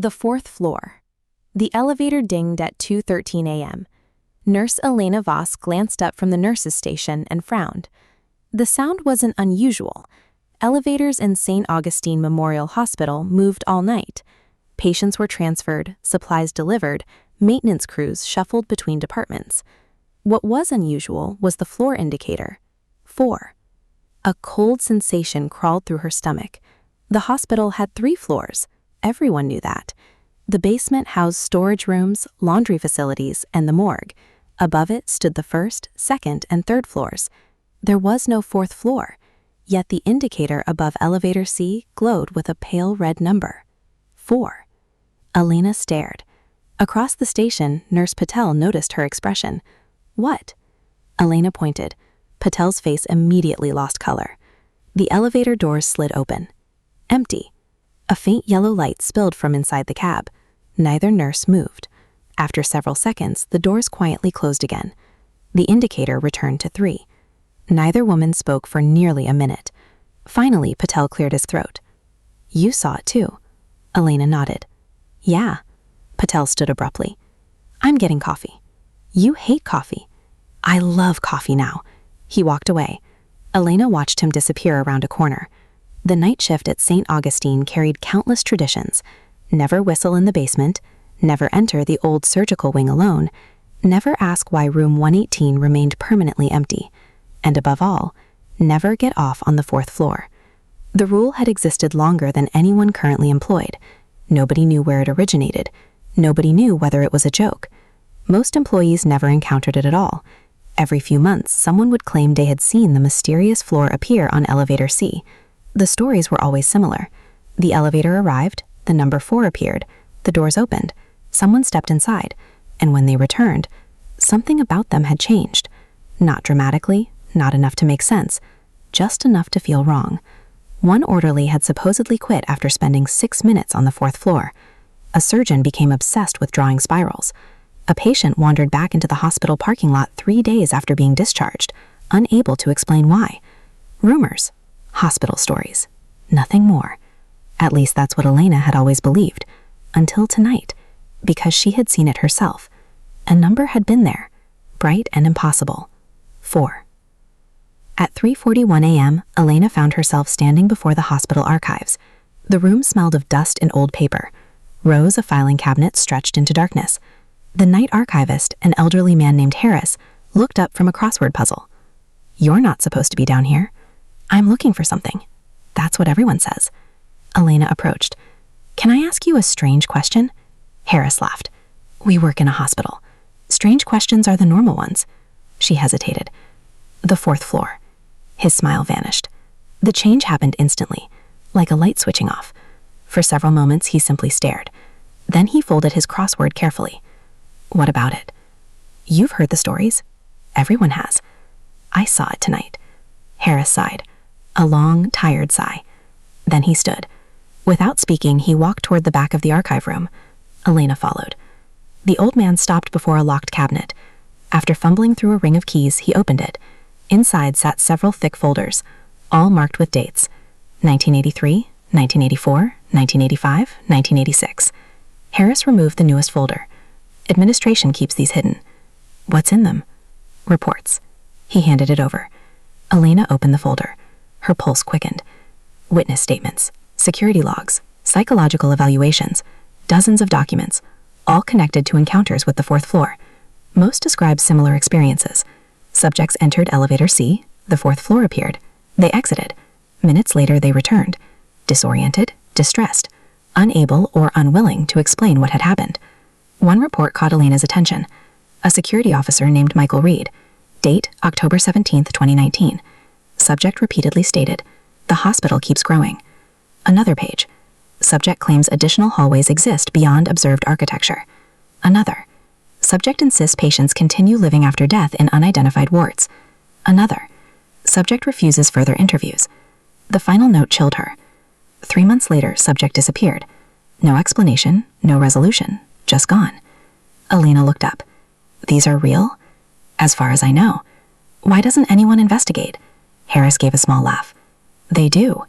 The fourth floor. The elevator dinged at 2:13 a.m. Nurse Elena Voss glanced up from the nurse's station and frowned. The sound wasn't unusual. Elevators in St. Augustine Memorial Hospital moved all night. Patients were transferred, supplies delivered, maintenance crews shuffled between departments. What was unusual was the floor indicator, 4. A cold sensation crawled through her stomach. The hospital had 3 floors. Everyone knew that. The basement housed storage rooms, laundry facilities, and the morgue. Above it stood the first, second, and third floors. There was no 4th floor, yet the indicator above elevator C glowed with a pale red number. 4. Elena stared. Across the station, Nurse Patel noticed her expression. "What?" Elena pointed. Patel's face immediately lost color. The elevator doors slid open. Empty. A faint yellow light spilled from inside the cab. Neither nurse moved. After several seconds, the doors quietly closed again. The indicator returned to 3. Neither woman spoke for nearly a minute. Finally, Patel cleared his throat. "You saw it too." Elena nodded. "Yeah." Patel stood abruptly. "I'm getting coffee." "You hate coffee." "I love coffee now." He walked away. Elena watched him disappear around a corner. The night shift at St. Augustine carried countless traditions. Never whistle in the basement, never enter the old surgical wing alone, never ask why room 118 remained permanently empty, and above all, never get off on the 4th floor. The rule had existed longer than anyone currently employed. Nobody knew where it originated. Nobody knew whether it was a joke. Most employees never encountered it at all. Every few months, someone would claim they had seen the mysterious floor appear on elevator C. The stories were always similar. The elevator arrived, the number 4 appeared, the doors opened, someone stepped inside, and when they returned, something about them had changed. Not dramatically, not enough to make sense, just enough to feel wrong. One orderly had supposedly quit after spending 6 minutes on the 4th floor. A surgeon became obsessed with drawing spirals. A patient wandered back into the hospital parking lot 3 days after being discharged, unable to explain why. Rumors. Hospital stories. Nothing more. At least that's what Elena had always believed. Until tonight, because she had seen it herself. A number had been there, bright and impossible. 4. At 3:41 a.m., Elena found herself standing before the hospital archives. The room smelled of dust and old paper. Rows of filing cabinets stretched into darkness. The night archivist, an elderly man named Harris, looked up from a crossword puzzle. "You're not supposed to be down here." "I'm looking for something." "That's what everyone says." Elena approached. "Can I ask you a strange question?" Harris laughed. "We work in a hospital. Strange questions are the normal ones." She hesitated. "The 4th floor." His smile vanished. The change happened instantly, like a light switching off. For several moments, he simply stared. Then he folded his crossword carefully. "What about it?" "You've heard the stories. Everyone has. I saw it tonight." Harris sighed. A long, tired sigh. Then he stood. Without speaking, he walked toward the back of the archive room. Elena followed. The old man stopped before a locked cabinet. After fumbling through a ring of keys, he opened it. Inside sat several thick folders, all marked with dates. 1983, 1984, 1985, 1986. Harris removed the newest folder. Administration keeps these hidden. "What's in them?" "Reports." He handed it over. Elena opened the folder. Her pulse quickened. Witness statements, security logs, psychological evaluations, dozens of documents, all connected to encounters with the 4th floor. Most describe similar experiences. Subjects entered elevator C, the 4th floor appeared. They exited. Minutes later, they returned. Disoriented, distressed, unable or unwilling to explain what had happened. One report caught Elena's attention. A security officer named Michael Reed. Date, October 17th, 2019. Subject repeatedly stated, "The hospital keeps growing." Another page. Subject claims additional hallways exist beyond observed architecture. Another. Subject insists patients continue living after death in unidentified wards. Another. Subject refuses further interviews. The final note chilled her. 3 months later, subject disappeared. No explanation, no resolution, just gone. Elena looked up. "These are real?" "As far as I know." "Why doesn't anyone investigate?" Harris gave a small laugh. "They do.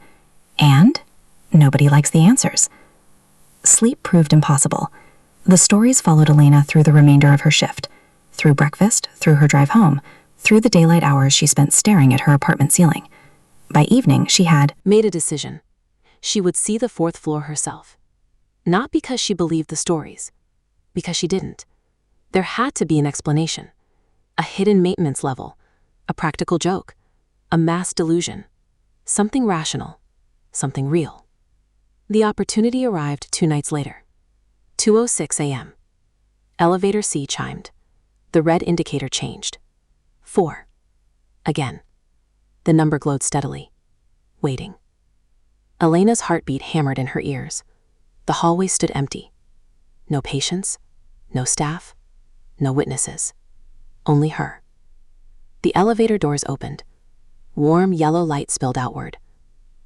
And nobody likes the answers." Sleep proved impossible. The stories followed Elena through the remainder of her shift, through breakfast, through her drive home, through the daylight hours she spent staring at her apartment ceiling. By evening, she had made a decision. She would see the fourth floor herself. Not because she believed the stories, because she didn't. There had to be an explanation. A hidden maintenance level, a practical joke, a mass delusion, something rational, something real. The opportunity arrived 2 nights later. 2:06 a.m. Elevator C chimed. The red indicator changed. 4. Again. The number glowed steadily. Waiting. Elena's heartbeat hammered in her ears. The hallway stood empty. No patients, no staff, no witnesses. Only her. The elevator doors opened. Warm yellow light spilled outward.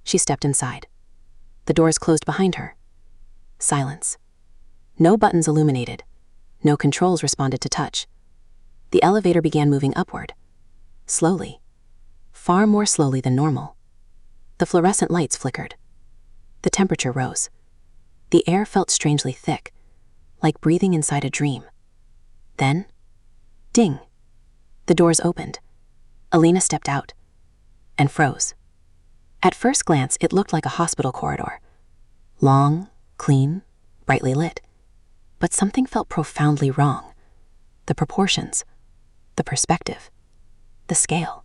She stepped inside. The doors closed behind her. Silence. No buttons illuminated. No controls responded to touch. The elevator began moving upward. Slowly. Far more slowly than normal. The fluorescent lights flickered. The temperature rose. The air felt strangely thick, like breathing inside a dream. Then, ding. The doors opened. Elena stepped out and froze. At first glance, it looked like a hospital corridor. Long, clean, brightly lit. But something felt profoundly wrong. The proportions, the perspective, the scale.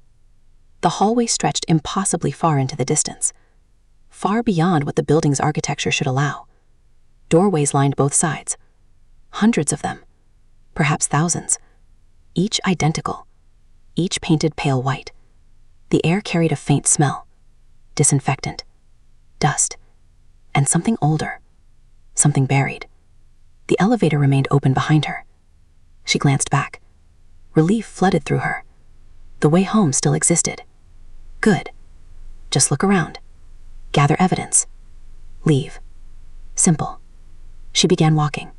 The hallway stretched impossibly far into the distance, far beyond what the building's architecture should allow. Doorways lined both sides. Hundreds of them, perhaps thousands, each identical, each painted pale white. The air carried a faint smell, disinfectant, dust, and something older, something buried. The elevator remained open behind her. She glanced back. Relief flooded through her. The way home still existed. Good. Just look around. Gather evidence. Leave. Simple. She began walking.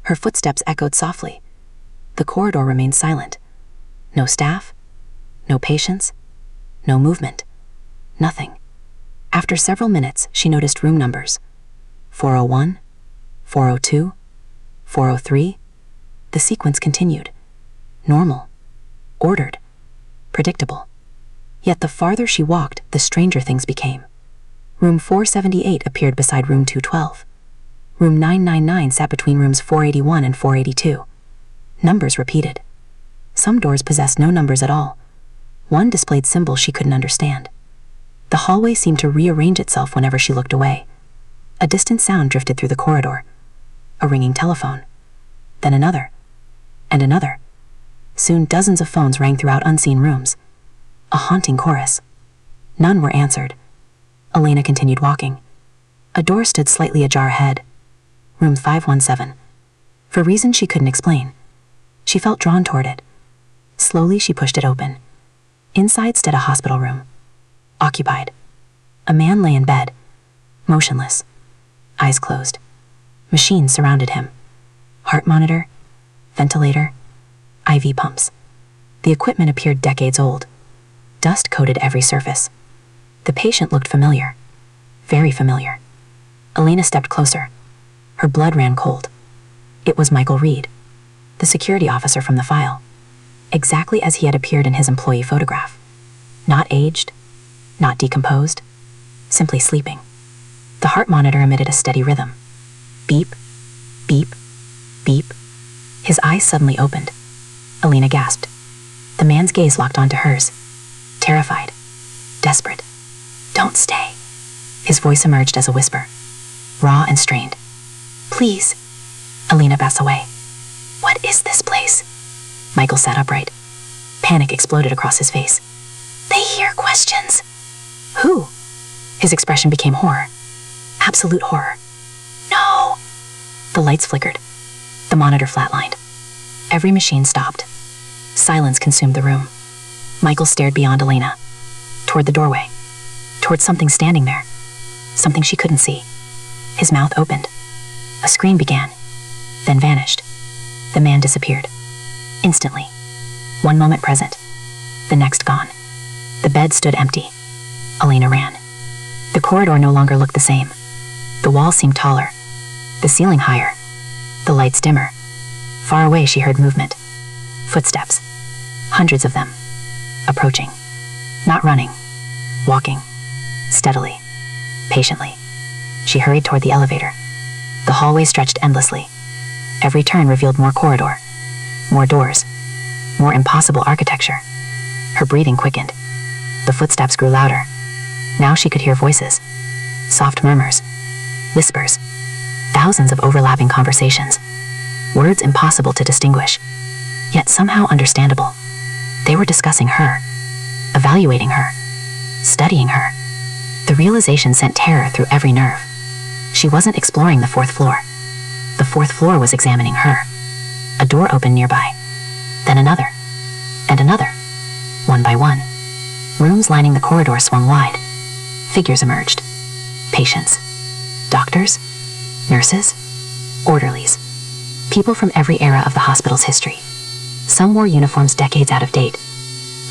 Her footsteps echoed softly. The corridor remained silent. No staff, no patients, no movement, nothing. After several minutes, she noticed room numbers. 401, 402, 403. The sequence continued. Normal, ordered, predictable. Yet the farther she walked, the stranger things became. Room 478 appeared beside room 212. Room 999 sat between rooms 481 and 482. Numbers repeated. Some doors possessed no numbers at all. One displayed symbols she couldn't understand. The hallway seemed to rearrange itself whenever she looked away. A distant sound drifted through the corridor. A ringing telephone. Then another. And another. Soon dozens of phones rang throughout unseen rooms. A haunting chorus. None were answered. Elena continued walking. A door stood slightly ajar ahead. Room 517. For reasons she couldn't explain, she felt drawn toward it. Slowly she pushed it open. Inside stood a hospital room. Occupied. A man lay in bed, motionless, eyes closed. Machines surrounded him. Heart monitor, ventilator, IV pumps. The equipment appeared decades old. Dust coated every surface. The patient looked familiar. Very familiar. Elena stepped closer. Her blood ran cold. It was Michael Reed, the security officer from the file. Exactly as he had appeared in his employee photograph. Not aged, not decomposed, simply sleeping. The heart monitor emitted a steady rhythm. Beep, beep, beep. His eyes suddenly opened. Elena gasped. The man's gaze locked onto hers. Terrified, desperate. Don't stay. His voice emerged as a whisper, raw and strained. Please. Elena backs away. What is this place? Michael sat upright. Panic exploded across his face. They hear questions. Who? His expression became horror. Absolute horror. No. The lights flickered. The monitor flatlined. Every machine stopped. Silence consumed the room. Michael stared beyond Elena, toward the doorway, toward something standing there, something she couldn't see. His mouth opened. A scream began, then vanished. The man disappeared. Instantly. One moment present, the next gone. The bed stood empty. Elena ran. The corridor no longer looked the same. The walls seemed taller, The ceiling higher. The lights dimmer. Far away she heard movement. Footsteps. Hundreds of them. Approaching. Not running. Walking. Steadily. Patiently. She hurried toward the elevator. The hallway stretched endlessly. Every turn revealed more corridor. More doors. More impossible architecture. Her breathing quickened. The footsteps grew louder. Now she could hear voices. Soft murmurs. Whispers. Thousands of overlapping conversations. Words impossible to distinguish, yet somehow understandable. They were discussing her. Evaluating her. Studying her. The realization sent terror through every nerve. She wasn't exploring the fourth floor. The fourth floor was examining her. A door opened nearby. Then another. And another. One by one. Rooms lining the corridor swung wide. Figures emerged. Patients. Doctors. Nurses. Orderlies. People from every era of the hospital's history. Some wore uniforms decades out of date.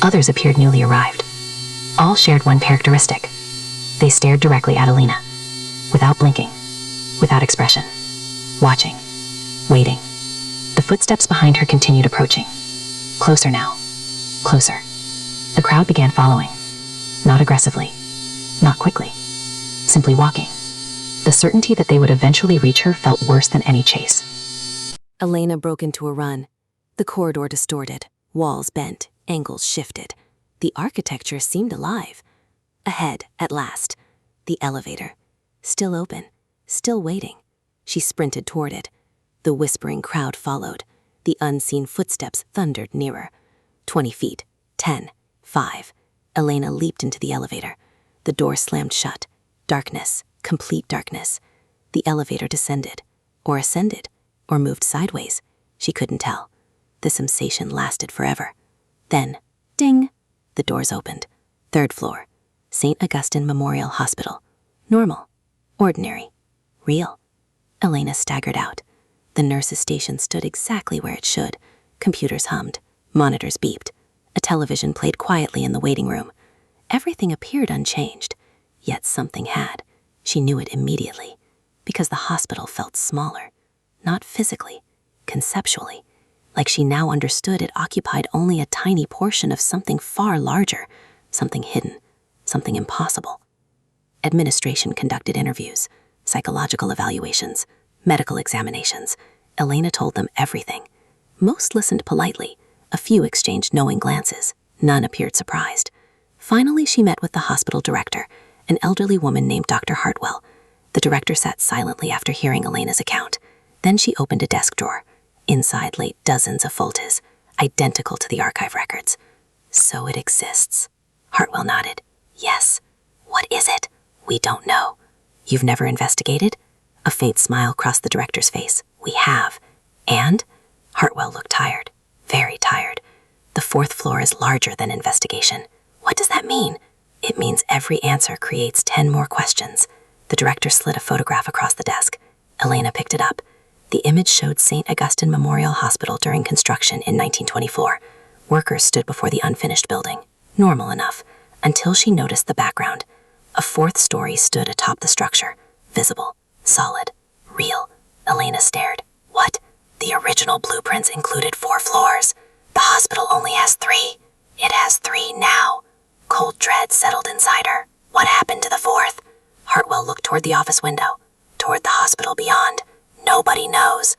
Others appeared newly arrived. All shared one characteristic. They stared directly at Alina. Without blinking. Without expression. Watching. Waiting. The footsteps behind her continued approaching. Closer now. Closer. The crowd began following. Not aggressively. Not quickly. Simply walking. The certainty that they would eventually reach her felt worse than any chase. Elena broke into a run. The corridor distorted. Walls bent. Angles shifted. The architecture seemed alive. Ahead, at last. The elevator. Still open. Still waiting. She sprinted toward it. The whispering crowd followed. The unseen footsteps thundered nearer. 20 feet. 10. 5. Elena leaped into the elevator. The door slammed shut. Darkness. Complete darkness. The elevator descended. Or ascended. Or moved sideways. She couldn't tell. The sensation lasted forever. Then, ding! The doors opened. 3rd floor. St. Augustine Memorial Hospital. Normal. Ordinary. Real. Elena staggered out. The nurse's station stood exactly where it should. Computers hummed. Monitors beeped. A television played quietly in the waiting room. Everything appeared unchanged. Yet something had. She knew it immediately. Because the hospital felt smaller. Not physically. Conceptually. Like she now understood it occupied only a tiny portion of something far larger. Something hidden. Something impossible. Administration conducted interviews. Psychological evaluations. Medical examinations. Elena told them everything. Most listened politely. A few exchanged knowing glances. None appeared surprised. Finally, she met with the hospital director, an elderly woman named Dr. Hartwell. The director sat silently after hearing Elena's account. Then she opened a desk drawer. Inside lay dozens of photos, identical to the archive records. So it exists. Hartwell nodded. Yes. What is it? We don't know. You've never investigated? A faint smile crossed the director's face. We have. And? Hartwell looked tired. Very tired. The 4th floor is larger than investigation. What does that mean? It means every answer creates 10 more questions. The director slid a photograph across the desk. Elena picked it up. The image showed St. Augustine Memorial Hospital during construction in 1924. Workers stood before the unfinished building. Normal enough. Until she noticed the background. A 4th story stood atop the structure. Visible. Solid. Real. Elena stared. What? The original blueprints included 4 floors. The hospital only has 3. It has 3 now. Cold dread settled inside her. What happened to the 4th? Hartwell looked toward the office window. Toward the hospital beyond. Nobody knows.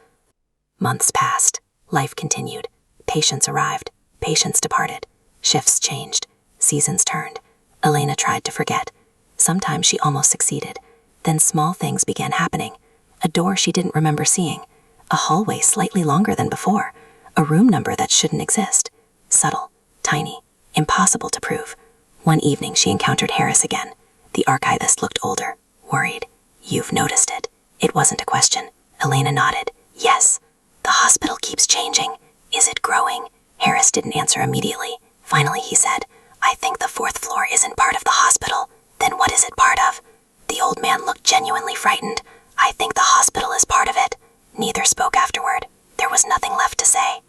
Months passed. Life continued. Patients arrived. Patients departed. Shifts changed. Seasons turned. Elena tried to forget. Sometimes she almost succeeded. Then small things began happening. A door she didn't remember seeing. A hallway slightly longer than before. A room number that shouldn't exist. Subtle. Tiny. Impossible to prove. One evening she encountered Harris again. The archivist looked older. Worried. You've noticed it. It wasn't a question. Elena nodded. Yes. The hospital keeps changing. Is it growing? Harris didn't answer immediately. Finally he said, I think the 4th floor isn't part of the hospital. Then what is it part of? The old man looked genuinely frightened. I think the hospital is part of it. Neither spoke afterward. There was nothing left to say.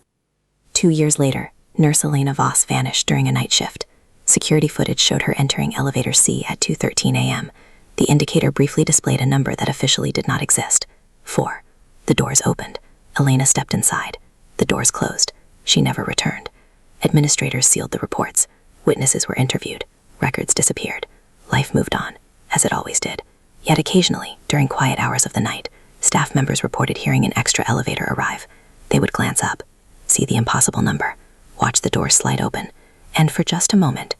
2 years later, Nurse Elena Voss vanished during a night shift. Security footage showed her entering elevator C at 2:13 a.m. The indicator briefly displayed a number that officially did not exist. 4. The doors opened. Elena stepped inside. The doors closed. She never returned. Administrators sealed the reports. Witnesses were interviewed. Records disappeared. Life moved on, as it always did. Yet occasionally, during quiet hours of the night, staff members reported hearing an extra elevator arrive. They would glance up, see the impossible number, watch the doors slide open, and for just a moment,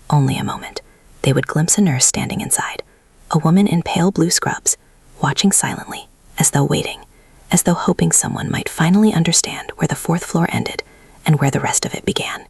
only a moment, they would glimpse a nurse standing inside, a woman in pale blue scrubs, watching silently, as though waiting, as though hoping someone might finally understand where the fourth floor ended and where the rest of it began.